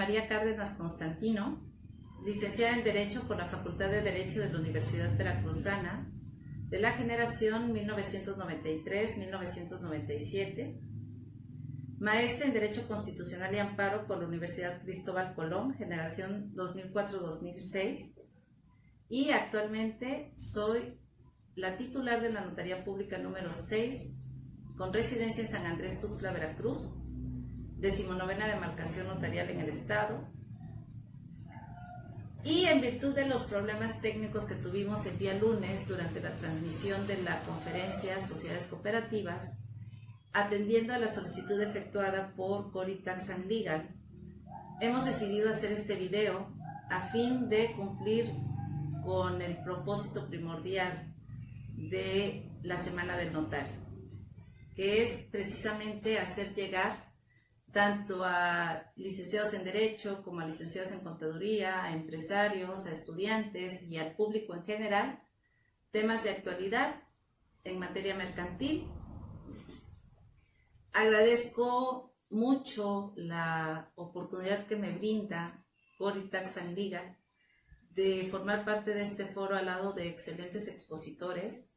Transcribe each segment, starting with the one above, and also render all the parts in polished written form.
María Cárdenas Constantino, licenciada en Derecho por la Facultad de Derecho de la Universidad Veracruzana, de la generación 1993-1997, maestra en Derecho Constitucional y Amparo por la Universidad Cristóbal Colón, generación 2004-2006, y actualmente soy la titular de la Notaría Pública número 6, con residencia en San Andrés Tuxtla, Veracruz, 19ª demarcación notarial en el estado. Y en virtud de los problemas técnicos que tuvimos el día lunes durante la transmisión de la conferencia Sociedades Cooperativas, atendiendo a la solicitud efectuada por Cory Tax & Legal, hemos decidido hacer este video a fin de cumplir con el propósito primordial de la Semana del Notario, que es precisamente hacer llegar tanto a licenciados en Derecho como a licenciados en Contaduría, a empresarios, a estudiantes y al público en general, temas de actualidad en materia mercantil. Agradezco mucho la oportunidad que me brinda Cory Tax & Legal de formar parte de este foro al lado de excelentes expositores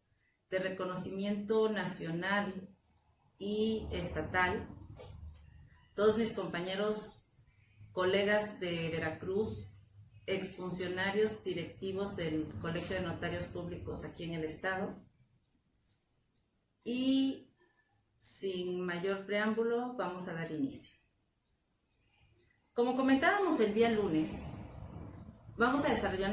de reconocimiento nacional y estatal. Todos mis compañeros, colegas de Veracruz, exfuncionarios directivos del Colegio de Notarios Públicos aquí en el estado. Y sin mayor preámbulo, vamos a dar inicio. Como comentábamos el día lunes, vamos a desarrollar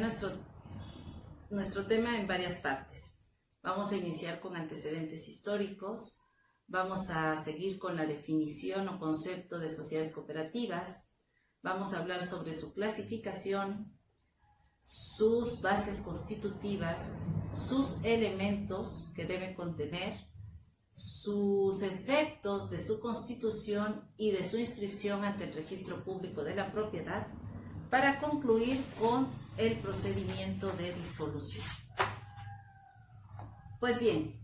nuestro tema en varias partes. Vamos a iniciar con antecedentes históricos, vamos a seguir con la definición o concepto de sociedades cooperativas, vamos a hablar sobre su clasificación, sus bases constitutivas, sus elementos que debe contener, sus efectos de su constitución y de su inscripción ante el Registro Público de la Propiedad, para concluir con el procedimiento de disolución. Pues bien,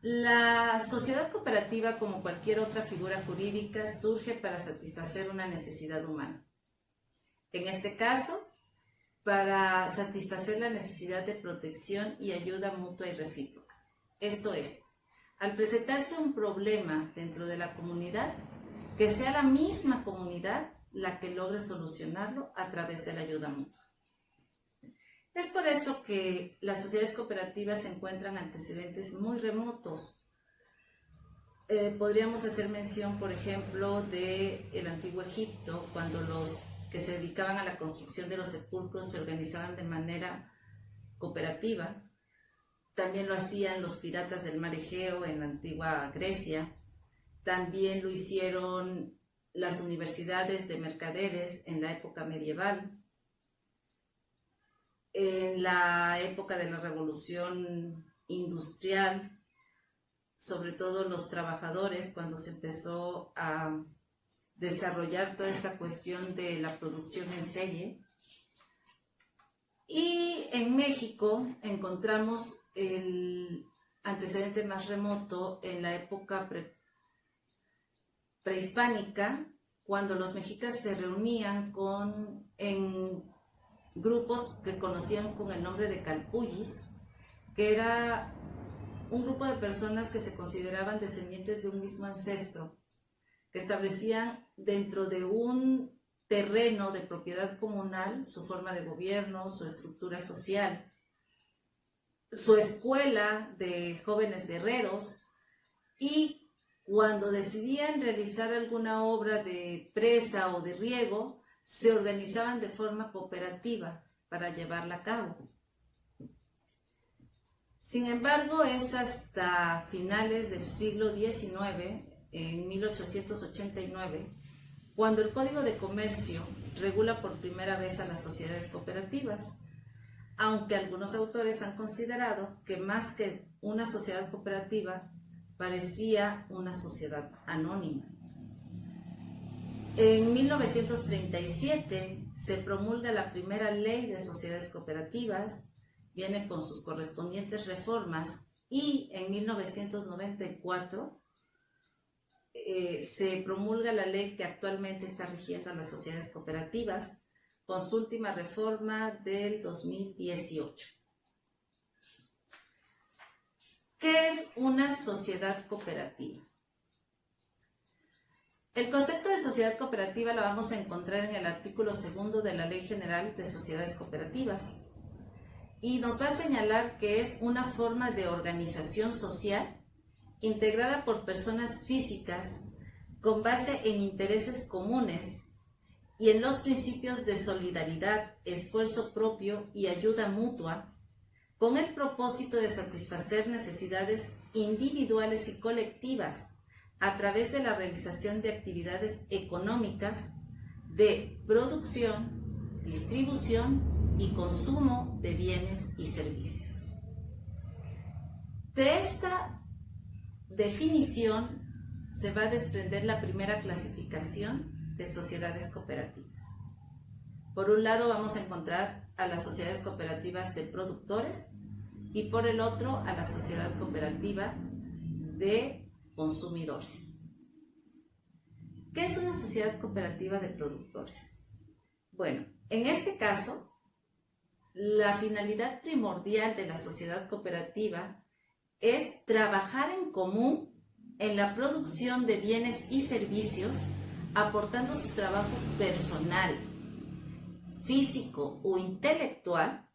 la sociedad cooperativa, como cualquier otra figura jurídica, surge para satisfacer una necesidad humana. En este caso, para satisfacer la necesidad de protección y ayuda mutua y recíproca. Esto es, al presentarse un problema dentro de la comunidad, que sea la misma comunidad la que logre solucionarlo a través de la ayuda mutua. Es por eso que las sociedades cooperativas se encuentran antecedentes muy remotos. Podríamos hacer mención, por ejemplo, del antiguo Egipto, cuando los que se dedicaban a la construcción de los sepulcros se organizaban de manera cooperativa. También lo hacían los piratas del mar Egeo en la antigua Grecia. También lo hicieron las universidades de mercaderes en la época medieval. En la época de la Revolución Industrial, sobre todo los trabajadores, cuando se empezó a desarrollar toda esta cuestión de la producción en serie. Y en México encontramos el antecedente más remoto en la época prehispánica, cuando los mexicas se reunían en grupos que conocían con el nombre de calpullis, que era un grupo de personas que se consideraban descendientes de un mismo ancestro, que establecían dentro de un terreno de propiedad comunal su forma de gobierno, su estructura social, su escuela de jóvenes guerreros, y cuando decidían realizar alguna obra de presa o de riego, se organizaban de forma cooperativa para llevarla a cabo. Sin embargo, es hasta finales del siglo XIX, en 1889, cuando el Código de Comercio regula por primera vez a las sociedades cooperativas, aunque algunos autores han considerado que más que una sociedad cooperativa, parecía una sociedad anónima. En 1937 se promulga la primera ley de sociedades cooperativas, viene con sus correspondientes reformas, y en 1994 se promulga la ley que actualmente está rigiendo a las sociedades cooperativas con su última reforma del 2018. ¿Qué es una sociedad cooperativa? El concepto de sociedad cooperativa la vamos a encontrar en el artículo 2 de la Ley General de Sociedades Cooperativas y nos va a señalar que es una forma de organización social integrada por personas físicas con base en intereses comunes y en los principios de solidaridad, esfuerzo propio y ayuda mutua, con el propósito de satisfacer necesidades individuales y colectivas a través de la realización de actividades económicas de producción, distribución y consumo de bienes y servicios. De esta definición se va a desprender la primera clasificación de sociedades cooperativas. Por un lado vamos a encontrar a las sociedades cooperativas de productores y por el otro a la sociedad cooperativa de consumidores. ¿Qué es una sociedad cooperativa de productores? Bueno, en este caso, la finalidad primordial de la sociedad cooperativa es trabajar en común en la producción de bienes y servicios, aportando su trabajo personal, físico o intelectual,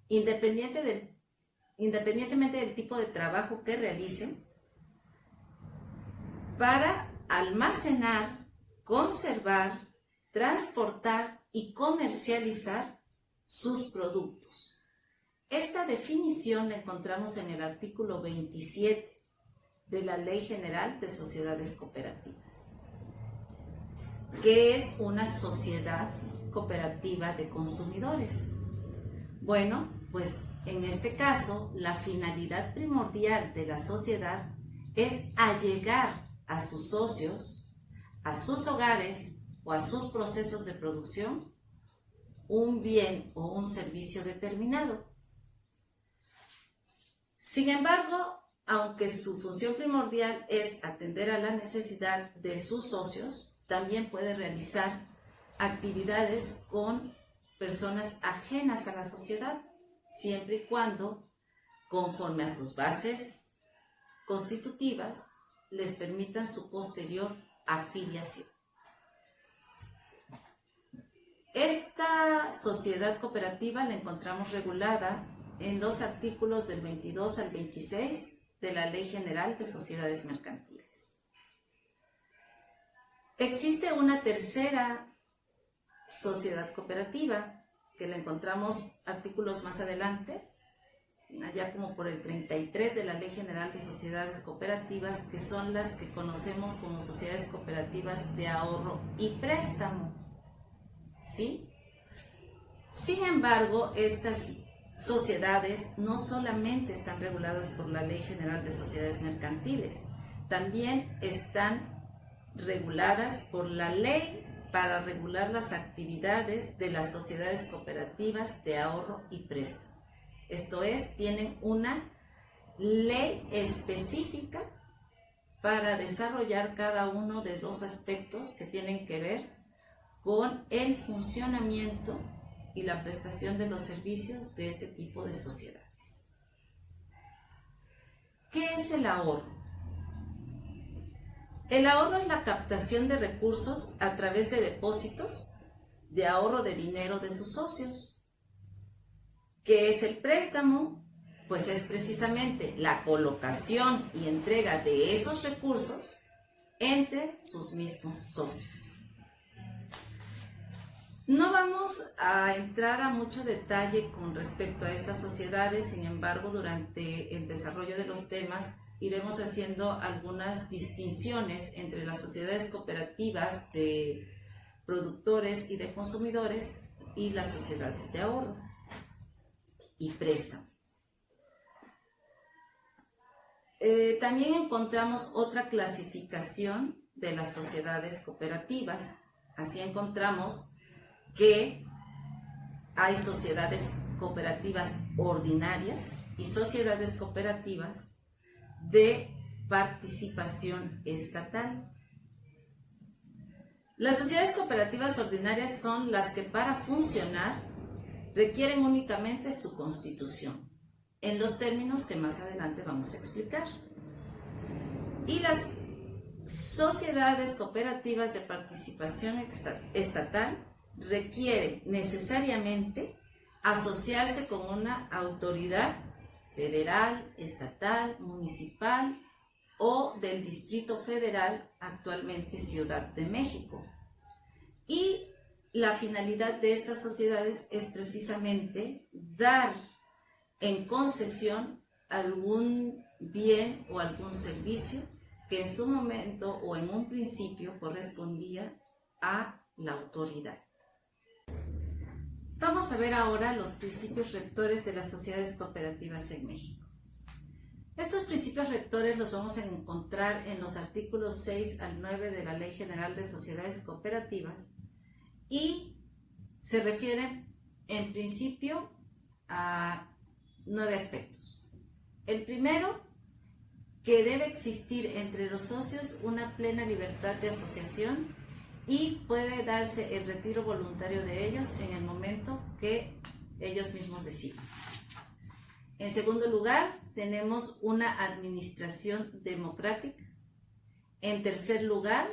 independientemente del tipo de trabajo que realicen, para almacenar, conservar, transportar y comercializar sus productos. Esta definición la encontramos en el artículo 27 de la Ley General de Sociedades Cooperativas. ¿Qué es una sociedad cooperativa de consumidores? Bueno, pues en este caso, la finalidad primordial de la sociedad es allegar a sus socios, a sus hogares o a sus procesos de producción un bien o un servicio determinado. Sin embargo, aunque su función primordial es atender a la necesidad de sus socios, también puede realizar actividades con personas ajenas a la sociedad, siempre y cuando, conforme a sus bases constitutivas, les permitan su posterior afiliación. Esta sociedad cooperativa la encontramos regulada en los artículos del 22 al 26 de la Ley General de Sociedades Mercantiles. Existe una tercera sociedad cooperativa que la encontramos artículos más adelante, allá como por el 33 de la Ley General de Sociedades Cooperativas, que son las que conocemos como sociedades cooperativas de ahorro y préstamo. ¿Sí? Sin embargo, estas sociedades no solamente están reguladas por la Ley General de Sociedades Mercantiles, también están reguladas por la Ley para regular las actividades de las sociedades cooperativas de ahorro y préstamo. Esto es, tienen una ley específica para desarrollar cada uno de los aspectos que tienen que ver con el funcionamiento y la prestación de los servicios de este tipo de sociedades. ¿Qué es el ahorro? El ahorro es la captación de recursos a través de depósitos de ahorro de dinero de sus socios. ¿Qué es el préstamo? Pues es precisamente la colocación y entrega de esos recursos entre sus mismos socios. No vamos a entrar a mucho detalle con respecto a estas sociedades, sin embargo, durante el desarrollo de los temas iremos haciendo algunas distinciones entre las sociedades cooperativas de productores y de consumidores y las sociedades de ahorro y préstamo. También encontramos otra clasificación de las sociedades cooperativas. Así encontramos que hay sociedades cooperativas ordinarias y sociedades cooperativas de participación estatal. Las sociedades cooperativas ordinarias son las que para funcionar requieren únicamente su constitución, en los términos que más adelante vamos a explicar. Y las sociedades cooperativas de participación estatal requieren necesariamente asociarse con una autoridad federal, estatal, municipal o del Distrito Federal, actualmente Ciudad de México. Y la finalidad de estas sociedades es precisamente dar en concesión algún bien o algún servicio que en su momento o en un principio correspondía a la autoridad. Vamos a ver ahora los principios rectores de las sociedades cooperativas en México. Estos principios rectores los vamos a encontrar en los artículos 6 al 9 de la Ley General de Sociedades Cooperativas y se refieren en principio a 9 aspectos. El primero, que debe existir entre los socios una plena libertad de asociación y puede darse el retiro voluntario de ellos en el momento que ellos mismos decidan. En segundo lugar, tenemos una administración democrática. En tercer lugar,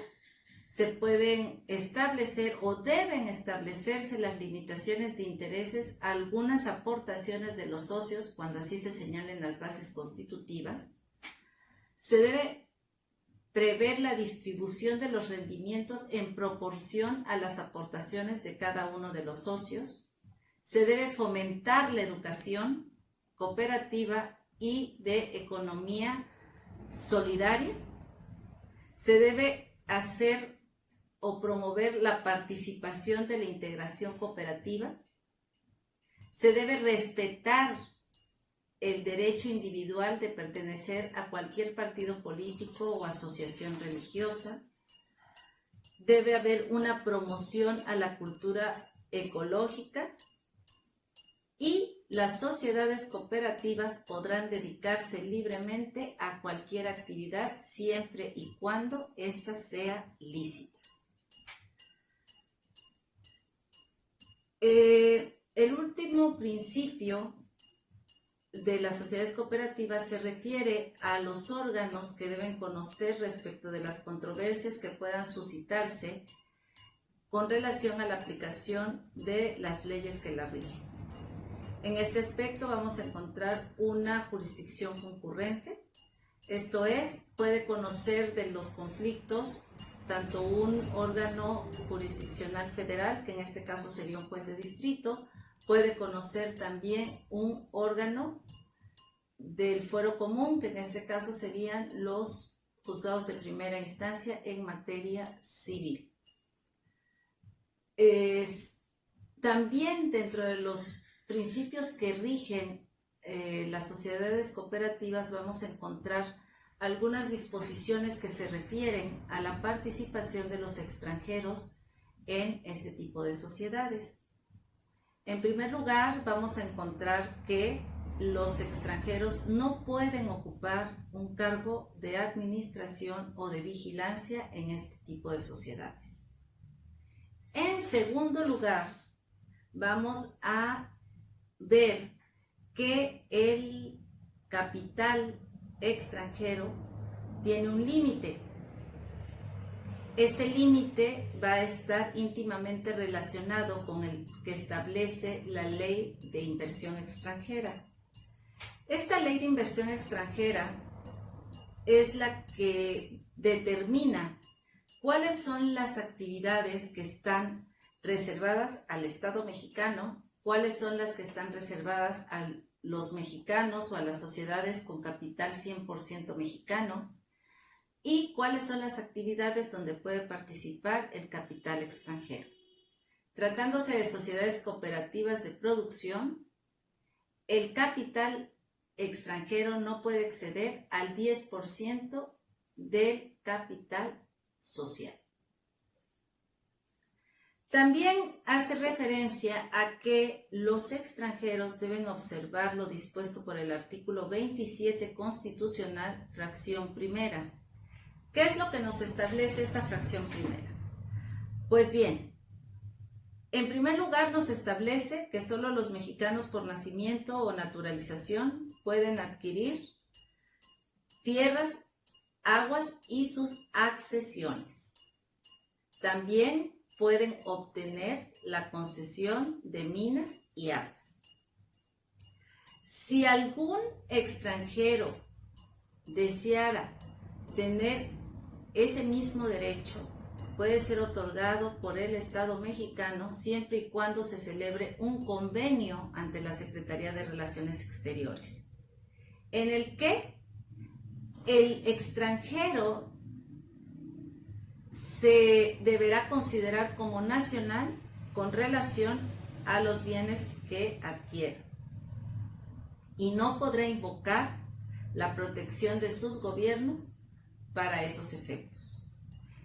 se pueden establecer o deben establecerse las limitaciones de intereses a algunas aportaciones de los socios cuando así se señalen las bases constitutivas. Se debe prever la distribución de los rendimientos en proporción a las aportaciones de cada uno de los socios. Se debe fomentar la educación cooperativa y de economía solidaria. Se debe hacer o promover la participación de la integración cooperativa. Se debe respetar el derecho individual de pertenecer a cualquier partido político o asociación religiosa. Debe haber una promoción a la cultura ecológica y las sociedades cooperativas podrán dedicarse libremente a cualquier actividad siempre y cuando ésta sea lícita. El último principio de las sociedades cooperativas se refiere a los órganos que deben conocer respecto de las controversias que puedan suscitarse con relación a la aplicación de las leyes que la rigen. En este aspecto vamos a encontrar una jurisdicción concurrente, esto es, puede conocer de los conflictos tanto un órgano jurisdiccional federal, que en este caso sería un juez de distrito, puede conocer también un órgano del fuero común, que en este caso serían los juzgados de primera instancia en materia civil. También dentro de los principios que rigen las sociedades cooperativas vamos a encontrar algunas disposiciones que se refieren a la participación de los extranjeros en este tipo de sociedades. En primer lugar, vamos a encontrar que los extranjeros no pueden ocupar un cargo de administración o de vigilancia en este tipo de sociedades. En segundo lugar, vamos a ver que el capital extranjero tiene un límite. Este límite va a estar íntimamente relacionado con el que establece la Ley de Inversión Extranjera. Esta Ley de Inversión Extranjera es la que determina cuáles son las actividades que están reservadas al Estado mexicano, cuáles son las que están reservadas a los mexicanos o a las sociedades con capital 100% mexicano, y cuáles son las actividades donde puede participar el capital extranjero. Tratándose de sociedades cooperativas de producción, el capital extranjero no puede exceder al 10% del capital social. También hace referencia a que los extranjeros deben observar lo dispuesto por el artículo 27 constitucional, fracción primera. ¿Qué es lo que nos establece esta fracción primera? Pues bien, en primer lugar nos establece que solo los mexicanos por nacimiento o naturalización pueden adquirir tierras, aguas y sus accesiones. También pueden obtener la concesión de minas y aguas. Si algún extranjero deseara tener ese mismo derecho, puede ser otorgado por el Estado mexicano siempre y cuando se celebre un convenio ante la Secretaría de Relaciones Exteriores, en el que el extranjero se deberá considerar como nacional con relación a los bienes que adquiera y no podrá invocar la protección de sus gobiernos para esos efectos.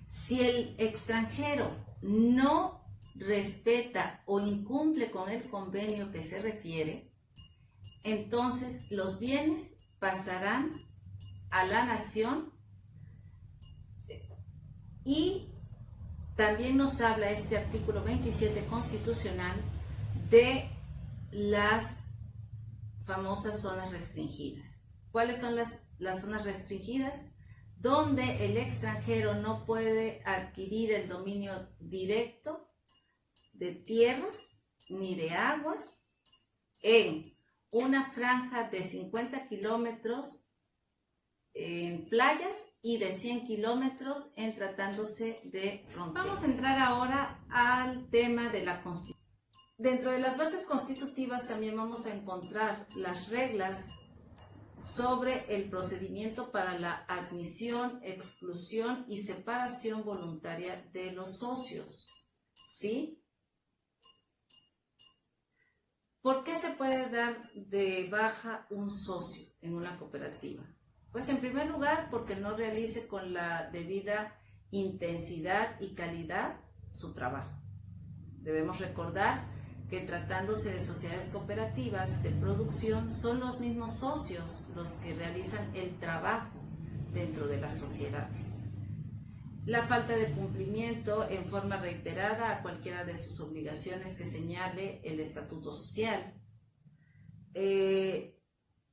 Si el extranjero no respeta o incumple con el convenio que se refiere, entonces los bienes pasarán a la nación. Y también nos habla este artículo 27 constitucional de las famosas zonas restringidas. ¿Cuáles son las zonas restringidas? Donde el extranjero no puede adquirir el dominio directo de tierras ni de aguas en una franja de 50 kilómetros en playas y de 100 kilómetros en tratándose de frontera. Vamos a entrar ahora al tema de la Constitución. Dentro de las bases constitutivas también vamos a encontrar las reglas sobre el procedimiento para la admisión, exclusión y separación voluntaria de los socios, ¿sí? ¿Por qué se puede dar de baja un socio en una cooperativa? Pues en primer lugar, porque no realice con la debida intensidad y calidad su trabajo. Debemos recordar que tratándose de sociedades cooperativas de producción, son los mismos socios los que realizan el trabajo dentro de las sociedades. La falta de cumplimiento en forma reiterada a cualquiera de sus obligaciones que señale el estatuto social.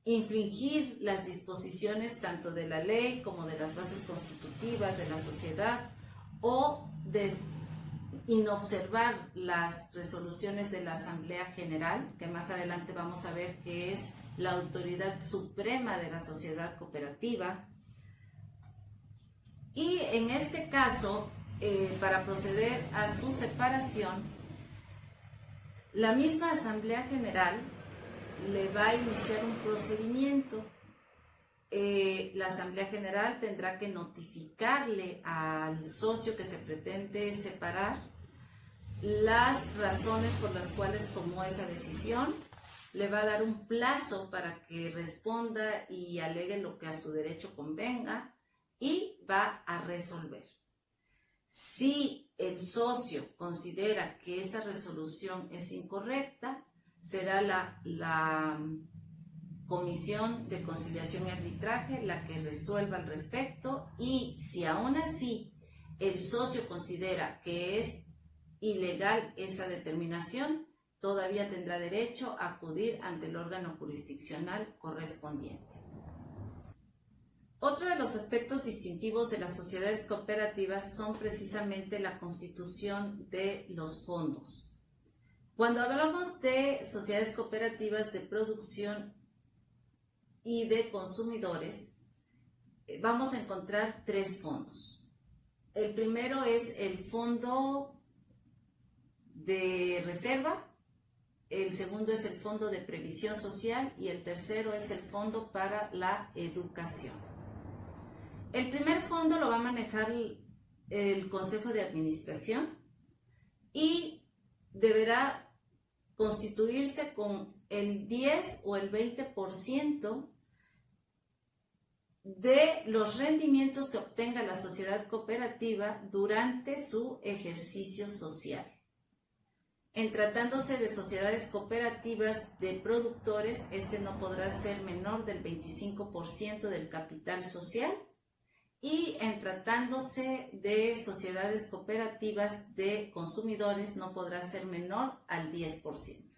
Infringir las disposiciones tanto de la ley como de las bases constitutivas de la sociedad o de inobservar las resoluciones de la Asamblea General, que más adelante vamos a ver que es la autoridad suprema de la sociedad cooperativa. Y en este caso, para proceder a su separación, la misma Asamblea General le va a iniciar un procedimiento. La Asamblea General tendrá que notificarle al socio que se pretende separar las razones por las cuales tomó esa decisión, le va a dar un plazo para que responda y alegue lo que a su derecho convenga y va a resolver. Si el socio considera que esa resolución es incorrecta, será la Comisión de Conciliación y Arbitraje la que resuelva al respecto, y si aún así el socio considera que es ilegal esa determinación, todavía tendrá derecho a acudir ante el órgano jurisdiccional correspondiente. Otro de los aspectos distintivos de las sociedades cooperativas son precisamente la constitución de los fondos. Cuando hablamos de sociedades cooperativas de producción y de consumidores, vamos a encontrar tres fondos. El primero es el fondo de reserva, el segundo es el fondo de previsión social y el tercero es el fondo para la educación. El primer fondo lo va a manejar el Consejo de Administración y deberá constituirse con el 10 o el 20% de los rendimientos que obtenga la sociedad cooperativa durante su ejercicio social. En tratándose de sociedades cooperativas de productores, este no podrá ser menor del 25% del capital social. Y en tratándose de sociedades cooperativas de consumidores, no podrá ser menor al 10%.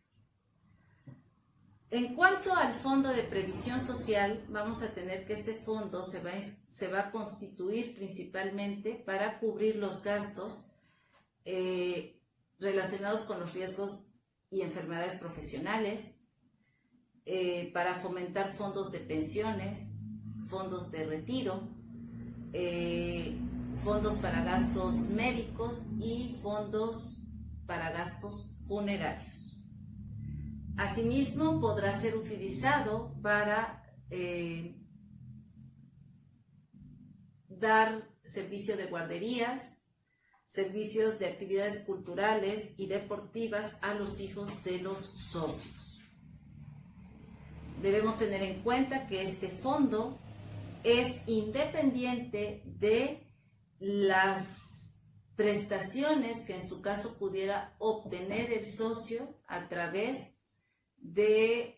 En cuanto al fondo de previsión social, vamos a tener que este fondo se va a constituir principalmente para cubrir los gastos relacionados con los riesgos y enfermedades profesionales, para fomentar fondos de pensiones, fondos de retiro, fondos para gastos médicos y fondos para gastos funerarios. Asimismo, podrá ser utilizado para dar servicio de guarderías, servicios de actividades culturales y deportivas a los hijos de los socios. Debemos tener en cuenta que este fondo es independiente de las prestaciones que en su caso pudiera obtener el socio a través de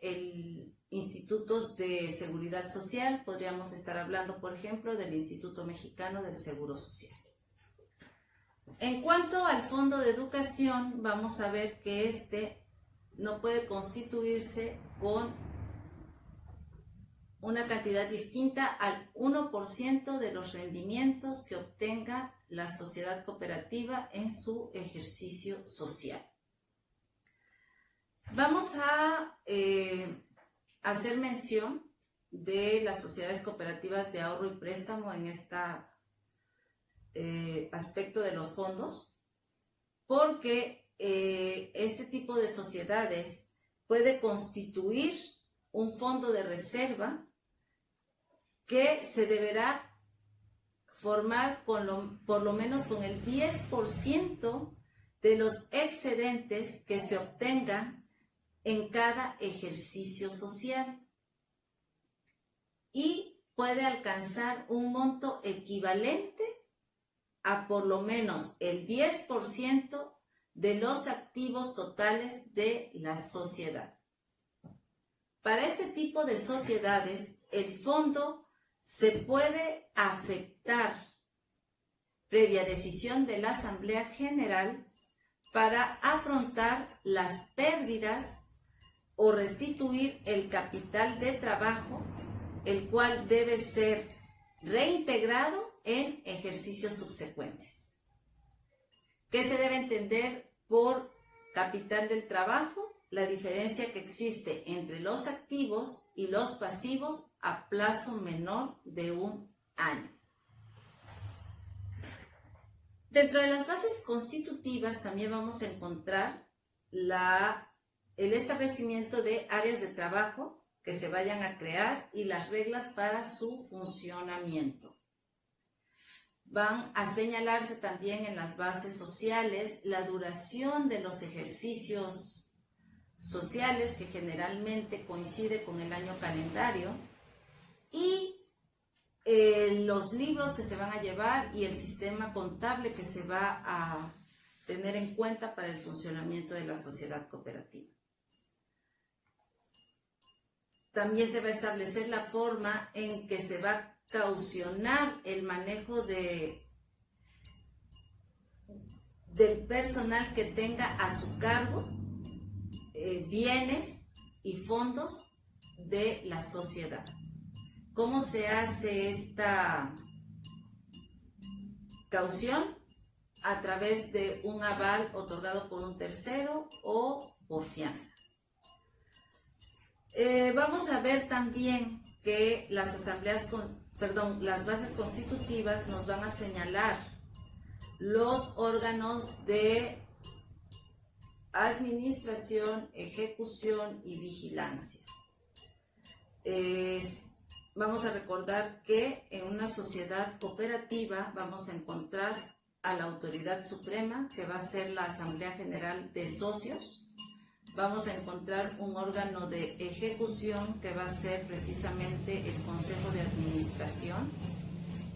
institutos de seguridad social. Podríamos estar hablando, por ejemplo, del Instituto Mexicano del Seguro Social. En cuanto al fondo de educación, vamos a ver que este no puede constituirse con una cantidad distinta al 1% de los rendimientos que obtenga la sociedad cooperativa en su ejercicio social. Vamos a hacer mención de las sociedades cooperativas de ahorro y préstamo en este aspecto de los fondos, porque este tipo de sociedades puede constituir un fondo de reserva que se deberá formar por lo menos con el 10% de los excedentes que se obtengan en cada ejercicio social, y puede alcanzar un monto equivalente a por lo menos el 10% de los activos totales de la sociedad. Para este tipo de sociedades, el fondo se puede afectar previa decisión de la Asamblea General para afrontar las pérdidas o restituir el capital de trabajo, el cual debe ser reintegrado en ejercicios subsecuentes. ¿Qué se debe entender por capital del trabajo? La diferencia que existe entre los activos y los pasivos a plazo menor de 1 año. Dentro de las bases constitutivas también vamos a encontrar el establecimiento de áreas de trabajo que se vayan a crear y las reglas para su funcionamiento. Van a señalarse también en las bases sociales la duración de los ejercicios sociales, que generalmente coincide con el año calendario, y los libros que se van a llevar y el sistema contable que se va a tener en cuenta para el funcionamiento de la sociedad cooperativa. También se va a establecer la forma en que se va a caucionar el manejo del personal que tenga a su cargo bienes y fondos de la sociedad. ¿Cómo se hace esta caución? A través de un aval otorgado por un tercero o por fianza. Vamos a ver también que las bases constitutivas nos van a señalar los órganos de administración, ejecución y vigilancia. Vamos a recordar que en una sociedad cooperativa vamos a encontrar a la autoridad suprema, que va a ser la Asamblea General de Socios. Vamos a encontrar un órgano de ejecución, que va a ser precisamente el Consejo de Administración,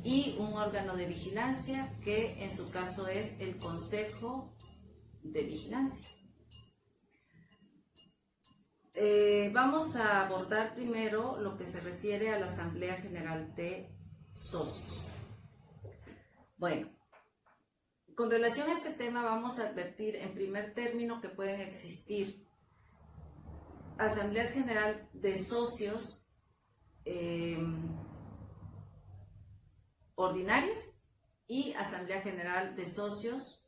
y un órgano de vigilancia, que en su caso es el Consejo de Vigilancia. Vamos a abordar primero lo que se refiere a la Asamblea General de Socios. Bueno, con relación a este tema vamos a advertir en primer término que pueden existir asambleas general de socios ordinarias y asamblea general de socios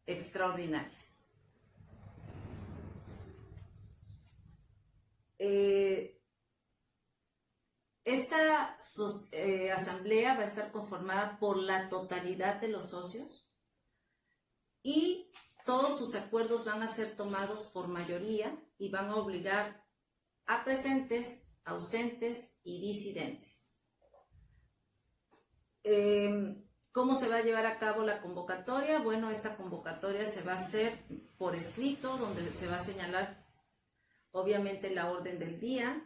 extraordinarias. Esta asamblea va a estar conformada por la totalidad de los socios y todos sus acuerdos van a ser tomados por mayoría y van a obligar a presentes, ausentes y disidentes. ¿Cómo se va a llevar a cabo la convocatoria? Bueno, esta convocatoria se va a hacer por escrito, donde se va a señalar obviamente la orden del día.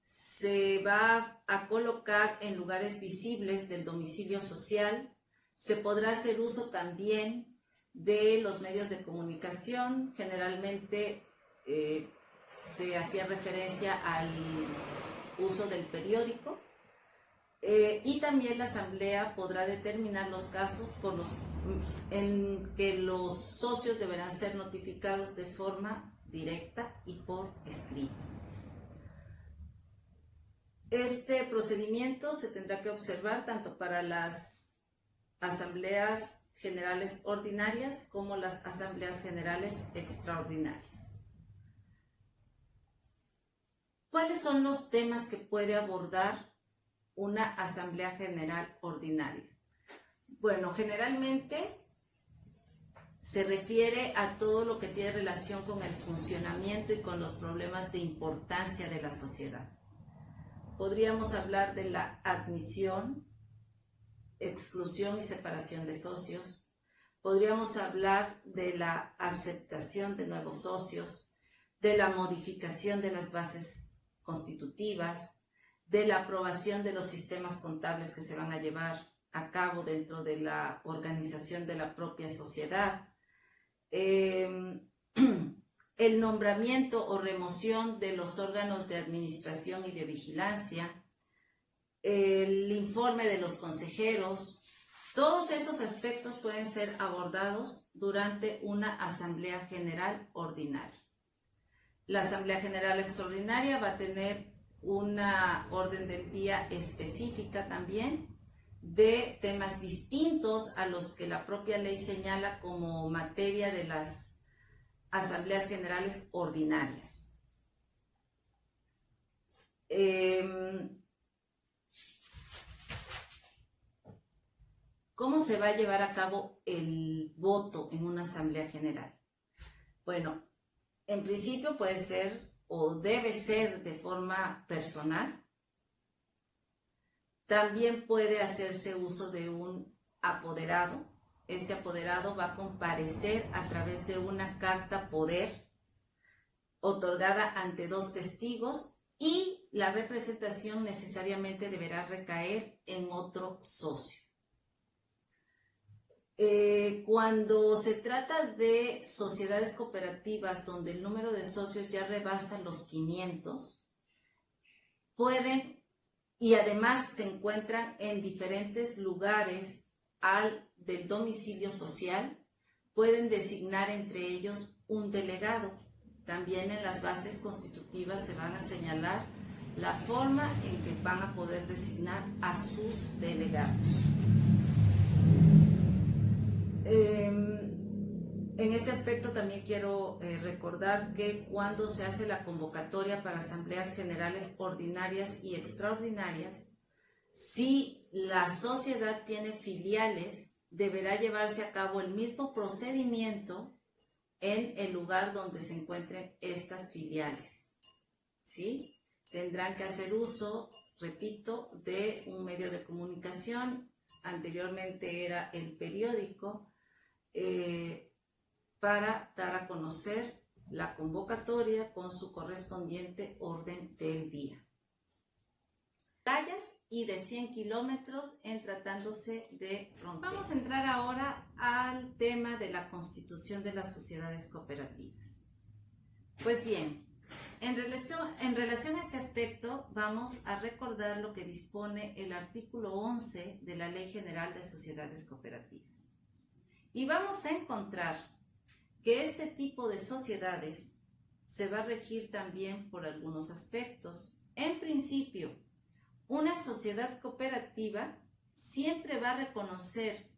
Se va a colocar en lugares visibles del domicilio social. Se podrá hacer uso también de los medios de comunicación. Generalmente se hacía referencia al uso del periódico. Y también la asamblea podrá determinar los casos en que los socios deberán ser notificados de forma directa y por escrito. Este procedimiento se tendrá que observar tanto para las asambleas generales ordinarias como las asambleas generales extraordinarias. ¿Cuáles son los temas que puede abordar una asamblea general ordinaria? Bueno, generalmente se refiere a todo lo que tiene relación con el funcionamiento y con los problemas de importancia de la sociedad. Podríamos hablar de la admisión, exclusión y separación de socios. Podríamos hablar de la aceptación de nuevos socios, de la modificación de las bases constitutivas, de la aprobación de los sistemas contables que se van a llevar a cabo dentro de la organización de la propia sociedad, el nombramiento o remoción de los órganos de administración y de vigilancia, el informe de los consejeros. Todos esos aspectos pueden ser abordados durante una asamblea general ordinaria. La asamblea general extraordinaria va a tener una orden del día específica también de temas distintos a los que la propia ley señala como materia de las asambleas generales ordinarias. ¿Cómo se va a llevar a cabo el voto en una asamblea general? Bueno, en principio puede ser o debe ser de forma personal. También puede hacerse uso de un apoderado. Este apoderado va a comparecer a través de una carta poder otorgada ante 2 testigos y la representación necesariamente deberá recaer en otro socio. Cuando se trata de sociedades cooperativas donde el número de socios ya rebasa los 500, pueden y además se encuentran en diferentes lugares del domicilio social, pueden designar entre ellos un delegado. También en las bases constitutivas se van a señalar la forma en que van a poder designar a sus delegados. En este aspecto también quiero recordar que cuando se hace la convocatoria para asambleas generales ordinarias y extraordinarias, si la sociedad tiene filiales, deberá llevarse a cabo el mismo procedimiento en el lugar donde se encuentren estas filiales, ¿sí? Tendrán que hacer uso, repito, de un medio de comunicación. Anteriormente era el periódico, para dar a conocer la convocatoria con su correspondiente orden del día. Tallas y de 100 kilómetros en tratándose de frontera. Vamos a entrar ahora al tema de la constitución de las sociedades cooperativas. Pues bien, En relación a este aspecto, vamos a recordar lo que dispone el artículo 11 de la Ley General de Sociedades Cooperativas. Y vamos a encontrar que este tipo de sociedades se va a regir también por algunos aspectos. En principio, una sociedad cooperativa siempre va a reconocer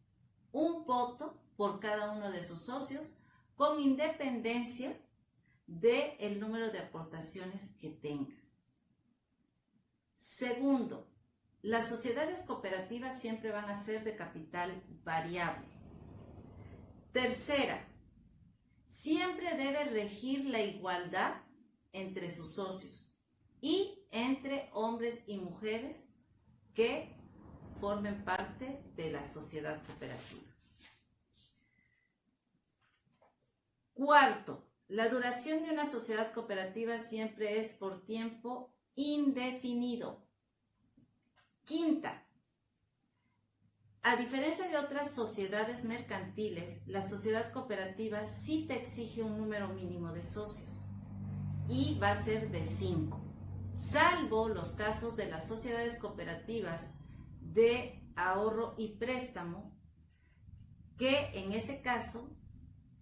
un voto por cada uno de sus socios con independencia del número de aportaciones que tenga. Segundo, las sociedades cooperativas siempre van a ser de capital variable. Tercera, siempre debe regir la igualdad entre sus socios y entre hombres y mujeres que formen parte de la sociedad cooperativa. Cuarto, la duración de una sociedad cooperativa siempre es por tiempo indefinido. Quinta, a diferencia de otras sociedades mercantiles, la sociedad cooperativa sí te exige un número mínimo de socios y va a ser de 5, salvo los casos de las sociedades cooperativas de ahorro y préstamo, que en ese caso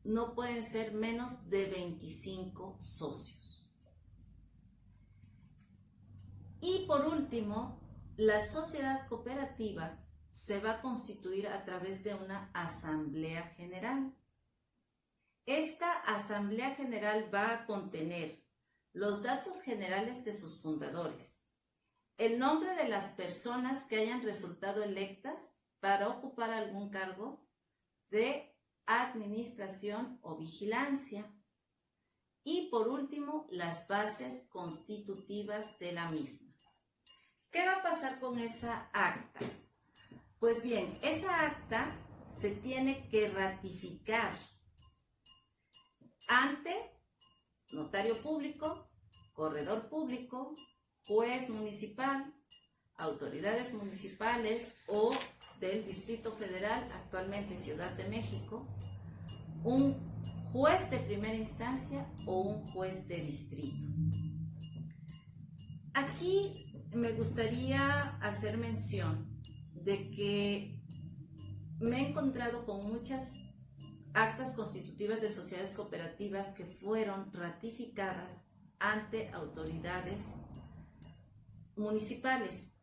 no pueden ser menos de 25 socios. Y por último, la sociedad cooperativa se va a constituir a través de una asamblea general. Esta asamblea general va a contener los datos generales de sus fundadores, el nombre de las personas que hayan resultado electas para ocupar algún cargo de administración o vigilancia, y por último, las bases constitutivas de la misma. ¿Qué va a pasar con esa acta? Pues bien, esa acta se tiene que ratificar ante notario público, corredor público, juez municipal, autoridades municipales o del Distrito Federal, actualmente Ciudad de México, un juez de primera instancia o un juez de distrito. Aquí me gustaría hacer mención de que me he encontrado con muchas actas constitutivas de sociedades cooperativas que fueron ratificadas ante autoridades municipales.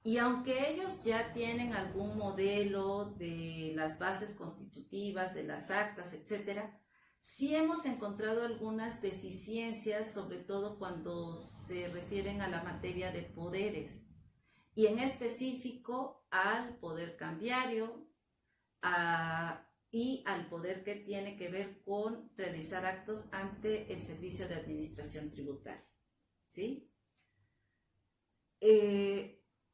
Y aunque ellos ya tienen algún modelo de las bases constitutivas, de las actas, etcétera, sí hemos encontrado algunas deficiencias, sobre todo cuando se refieren a la materia de poderes, y en específico al poder cambiario y al poder que tiene que ver con realizar actos ante el Servicio de Administración Tributaria, ¿sí?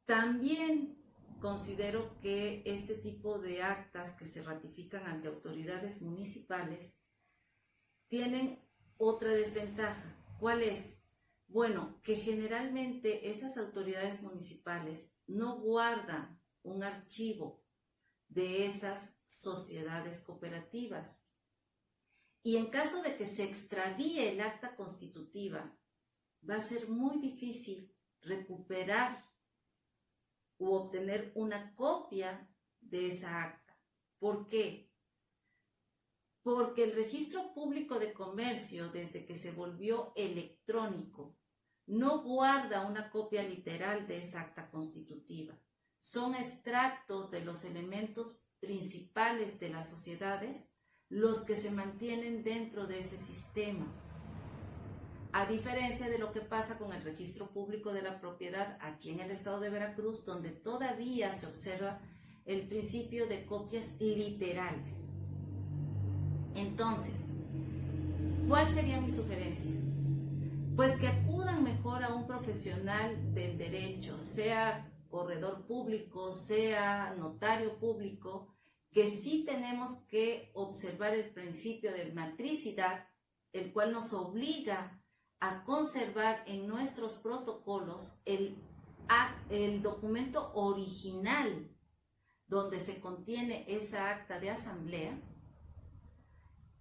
También considero que este tipo de actas que se ratifican ante autoridades municipales tienen otra desventaja. ¿Cuál es? Bueno, que generalmente esas autoridades municipales no guardan un archivo de esas sociedades cooperativas. Y en caso de que se extravíe el acta constitutiva, va a ser muy difícil recuperar u obtener una copia de esa acta. ¿Por qué? Porque el Registro Público de Comercio, desde que se volvió electrónico, no guarda una copia literal de esa acta constitutiva. Son extractos de los elementos principales de las sociedades los que se mantienen dentro de ese sistema. A diferencia de lo que pasa con el Registro Público de la Propiedad aquí en el estado de Veracruz, donde todavía se observa el principio de copias literales. Entonces, ¿cuál sería mi sugerencia? Pues que acudan mejor a un profesional del derecho, sea corredor público, sea notario público, que sí tenemos que observar el principio de matricidad, el cual nos obliga a conservar en nuestros protocolos el documento original donde se contiene esa acta de asamblea.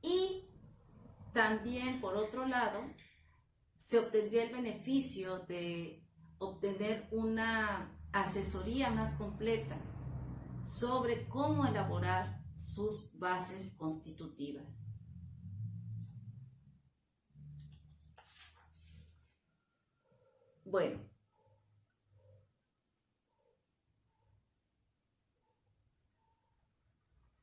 Y también, por otro lado, se obtendría el beneficio de obtener una asesoría más completa sobre cómo elaborar sus bases constitutivas. Bueno,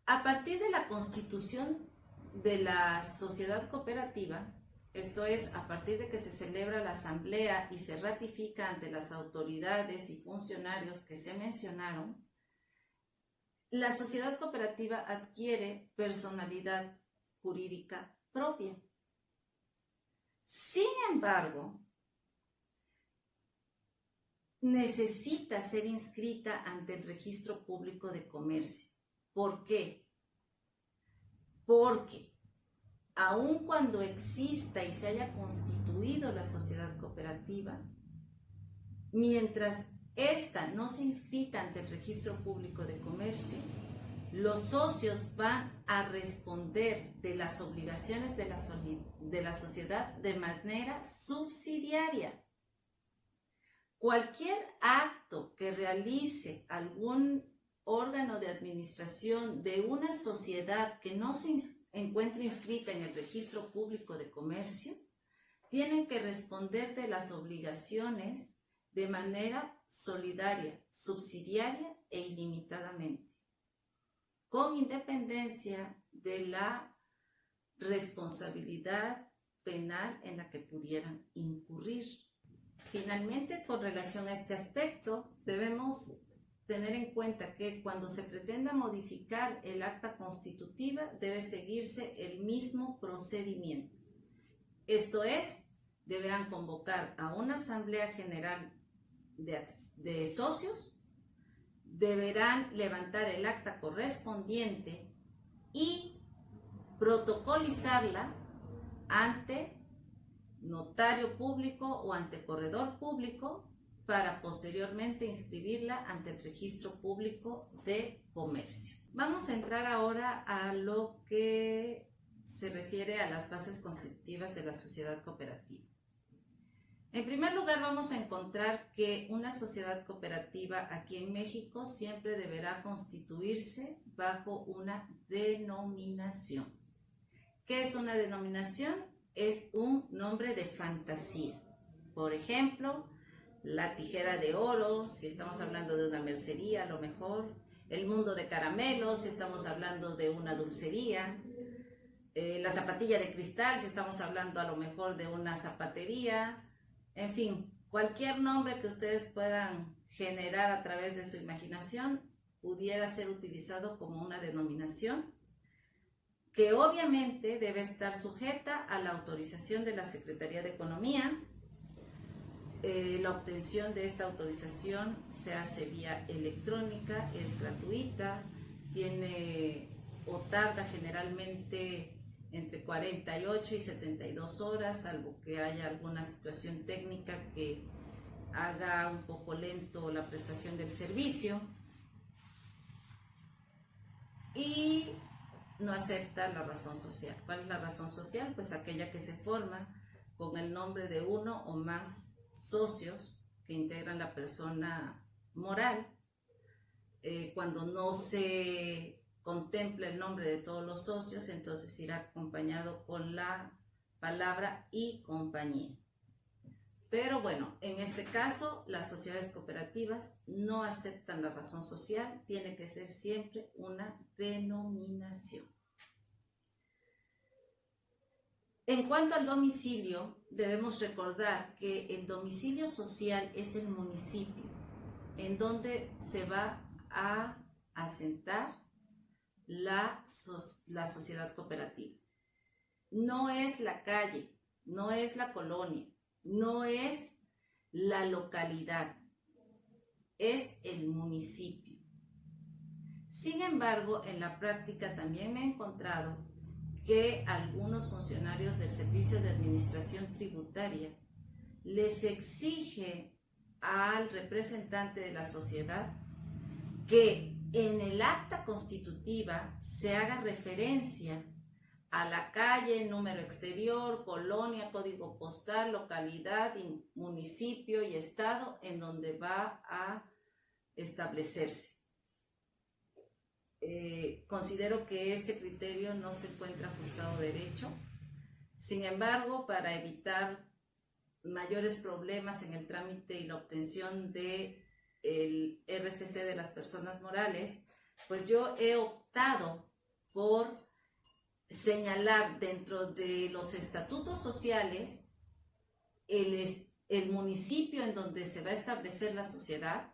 a partir de la constitución de la sociedad cooperativa, esto es, a partir de que se celebra la asamblea y se ratifica ante las autoridades y funcionarios que se mencionaron, la sociedad cooperativa adquiere personalidad jurídica propia. Sin embargo, necesita ser inscrita ante el Registro Público de Comercio. ¿Por qué? Porque aun cuando exista y se haya constituido la sociedad cooperativa, mientras ésta no se inscrita ante el Registro Público de Comercio, los socios van a responder de las obligaciones de la sociedad de manera subsidiaria. Cualquier acto que realice algún órgano de administración de una sociedad que no se encuentre inscrita en el Registro Público de Comercio, tienen que responder de las obligaciones de manera solidaria, subsidiaria e ilimitadamente, con independencia de la responsabilidad penal en la que pudieran incurrir. Finalmente, con relación a este aspecto, debemos tener en cuenta que cuando se pretenda modificar el acta constitutiva debe seguirse el mismo procedimiento. Esto es, deberán convocar a una asamblea general de socios, deberán levantar el acta correspondiente y protocolizarla ante notario público o ante corredor público para posteriormente inscribirla ante el Registro Público de Comercio. Vamos a entrar ahora a lo que se refiere a las bases constitutivas de la sociedad cooperativa. En primer lugar, vamos a encontrar que una sociedad cooperativa aquí en México siempre deberá constituirse bajo una denominación. ¿Qué es una denominación? Es un nombre de fantasía. Por ejemplo, la tijera de oro, si estamos hablando de una mercería, a lo mejor. El mundo de caramelos, si estamos hablando de una dulcería. La zapatilla de cristal, si estamos hablando a lo mejor de una zapatería. En fin, cualquier nombre que ustedes puedan generar a través de su imaginación pudiera ser utilizado como una denominación que obviamente debe estar sujeta a la autorización de la Secretaría de Economía. La obtención de esta autorización se hace vía electrónica, es gratuita, tiene o tarda generalmente entre 48 y 72 horas, salvo que haya alguna situación técnica que haga un poco lento la prestación del servicio, y no acepta la razón social. ¿Cuál es la razón social? Pues aquella que se forma con el nombre de uno o más socios que integran la persona moral. Cuando no se contempla el nombre de todos los socios, entonces irá acompañado con la palabra y compañía. Pero bueno, en este caso, las sociedades cooperativas no aceptan la razón social, tiene que ser siempre una denominación. En cuanto al domicilio, debemos recordar que el domicilio social es el municipio en donde se va a asentar la sociedad cooperativa. No es la calle, no es la colonia, no es la localidad, es el municipio. Sin embargo, en la práctica también me he encontrado que algunos funcionarios del Servicio de Administración Tributaria les exige al representante de la sociedad que en el acta constitutiva se haga referencia a la calle, número exterior, colonia, código postal, localidad, y municipio y estado en donde va a establecerse. Considero que este criterio no se encuentra ajustado a derecho. Sin embargo, para evitar mayores problemas en el trámite y la obtención del RFC de las personas morales, pues yo he optado por señalar dentro de los estatutos sociales el municipio en donde se va a establecer la sociedad,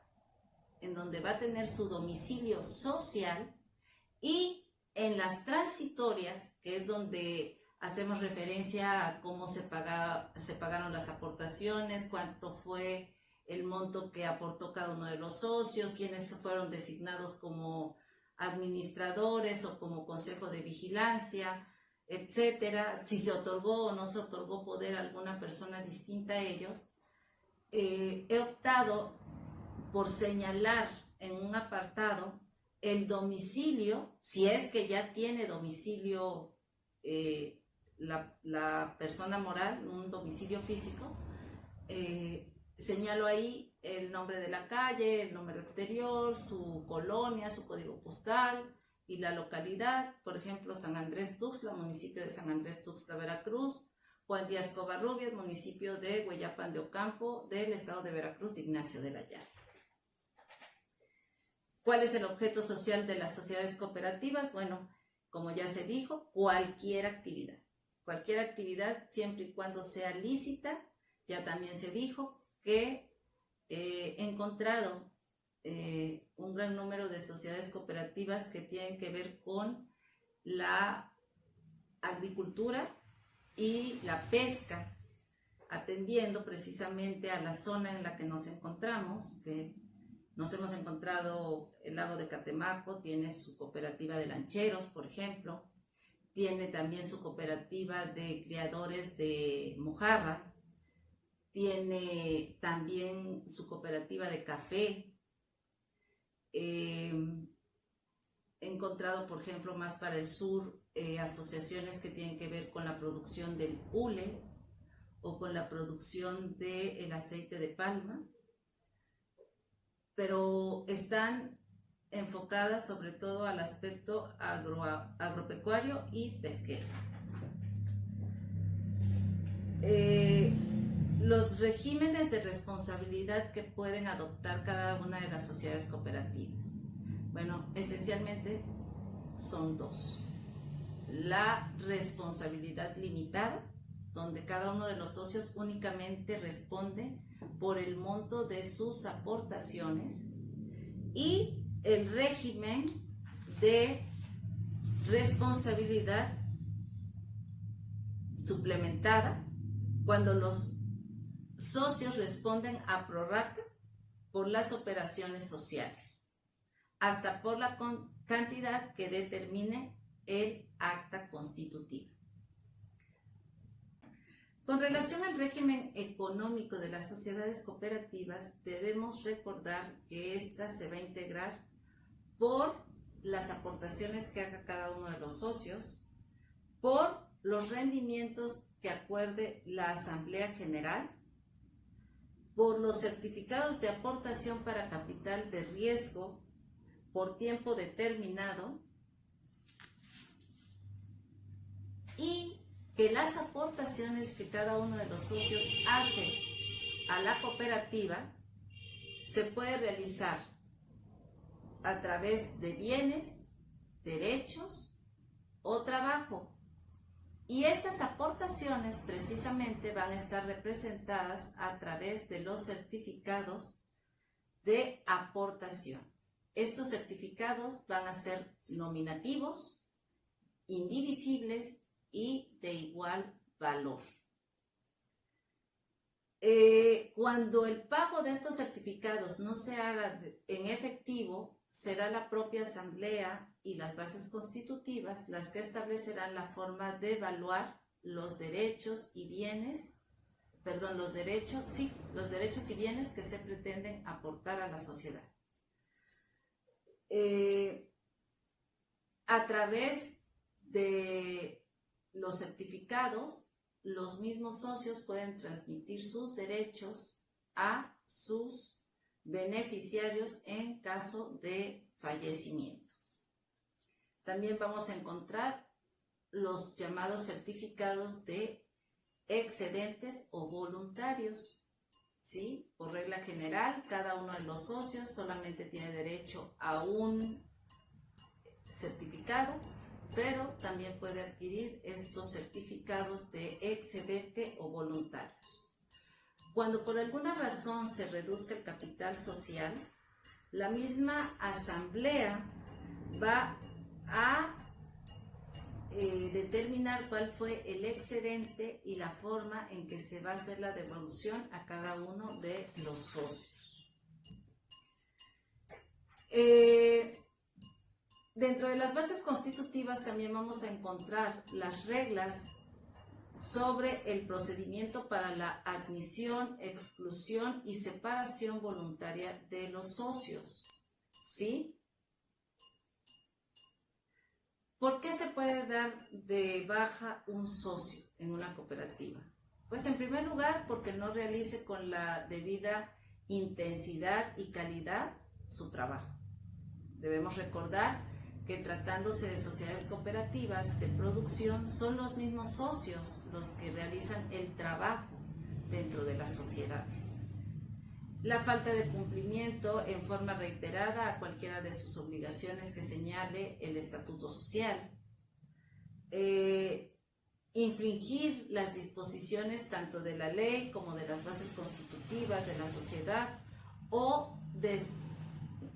en donde va a tener su domicilio social, y en las transitorias, que es donde hacemos referencia a cómo se pagaron las aportaciones, cuánto fue el monto que aportó cada uno de los socios, quiénes fueron designados como administradores o como consejo de vigilancia, etcétera, si se otorgó o no se otorgó poder a alguna persona distinta a ellos. He optado por señalar en un apartado el domicilio, si es que ya tiene domicilio la persona moral, un domicilio físico. Señalo ahí el nombre de la calle, el número exterior, su colonia, su código postal y la localidad. Por ejemplo, San Andrés Tuxtla, municipio de San Andrés Tuxtla, Veracruz. Juan Díaz Covarrubias, municipio de Hueyapan de Ocampo, del estado de Veracruz, Ignacio de la Llaga. ¿Cuál es el objeto social de las sociedades cooperativas? Bueno, como ya se dijo, cualquier actividad. Cualquier actividad siempre y cuando sea lícita. Ya también se dijo que he encontrado un gran número de sociedades cooperativas que tienen que ver con la agricultura y la pesca, atendiendo precisamente a la zona en la que nos encontramos, que nos hemos encontrado. El lago de Catemaco tiene su cooperativa de lancheros, por ejemplo, tiene también su cooperativa de criadores de mojarra, tiene también su cooperativa de café. He encontrado, por ejemplo, más para el sur, asociaciones que tienen que ver con la producción del hule o con la producción del aceite de palma, pero están enfocadas sobre todo al aspecto agropecuario y pesquero. Los regímenes de responsabilidad que pueden adoptar cada una de las sociedades cooperativas, bueno, esencialmente son dos. La responsabilidad limitada, donde cada uno de los socios únicamente responde por el monto de sus aportaciones, y el régimen de responsabilidad suplementada, cuando los socios responden a prorrata por las operaciones sociales, hasta por la cantidad que determine el acta constitutiva. Con relación al régimen económico de las sociedades cooperativas, debemos recordar que ésta se va a integrar por las aportaciones que haga cada uno de los socios, por los rendimientos que acuerde la Asamblea General, por los certificados de aportación para capital de riesgo por tiempo determinado, y que las aportaciones que cada uno de los socios hace a la cooperativa se puede realizar a través de bienes, derechos o trabajo. Y estas aportaciones precisamente van a estar representadas a través de los certificados de aportación. Estos certificados van a ser nominativos, indivisibles y de igual valor. Cuando el pago de estos certificados no se haga en efectivo, será la propia Asamblea y las bases constitutivas las que establecerán la forma de evaluar los derechos y bienes, los derechos y bienes que se pretenden aportar a la sociedad. A través de los certificados, los mismos socios pueden transmitir sus derechos a sus beneficiarios en caso de fallecimiento. También vamos a encontrar los llamados certificados de excedentes o voluntarios. ¿Sí? Por regla general, cada uno de los socios solamente tiene derecho a un certificado, pero también puede adquirir estos certificados de excedente o voluntarios. Cuando por alguna razón se reduzca el capital social, la misma asamblea va a determinar cuál fue el excedente y la forma en que se va a hacer la devolución a cada uno de los socios. Dentro de las bases constitutivas también vamos a encontrar las reglas sobre el procedimiento para la admisión, exclusión y separación voluntaria de los socios. ¿Sí? ¿Por qué se puede dar de baja un socio en una cooperativa? Pues en primer lugar porque no realice con la debida intensidad y calidad su trabajo. Debemos recordar que tratándose de sociedades cooperativas de producción son los mismos socios los que realizan el trabajo dentro de las sociedades. La falta de cumplimiento en forma reiterada a cualquiera de sus obligaciones que señale el estatuto social. Infringir las disposiciones tanto de la ley como de las bases constitutivas de la sociedad o de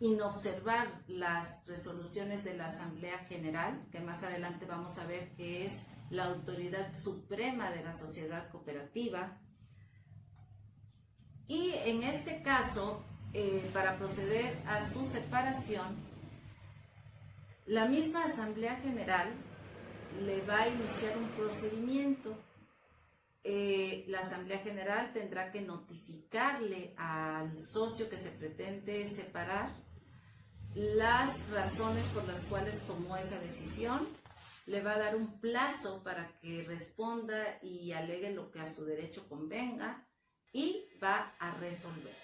inobservar las resoluciones de la Asamblea General, que más adelante vamos a ver que es la autoridad suprema de la sociedad cooperativa. Y en este caso, para proceder a su separación, la misma Asamblea General le va a iniciar un procedimiento. La Asamblea General tendrá que notificarle al socio que se pretende separar las razones por las cuales tomó esa decisión. Le va a dar un plazo para que responda y alegue lo que a su derecho convenga y va a resolver.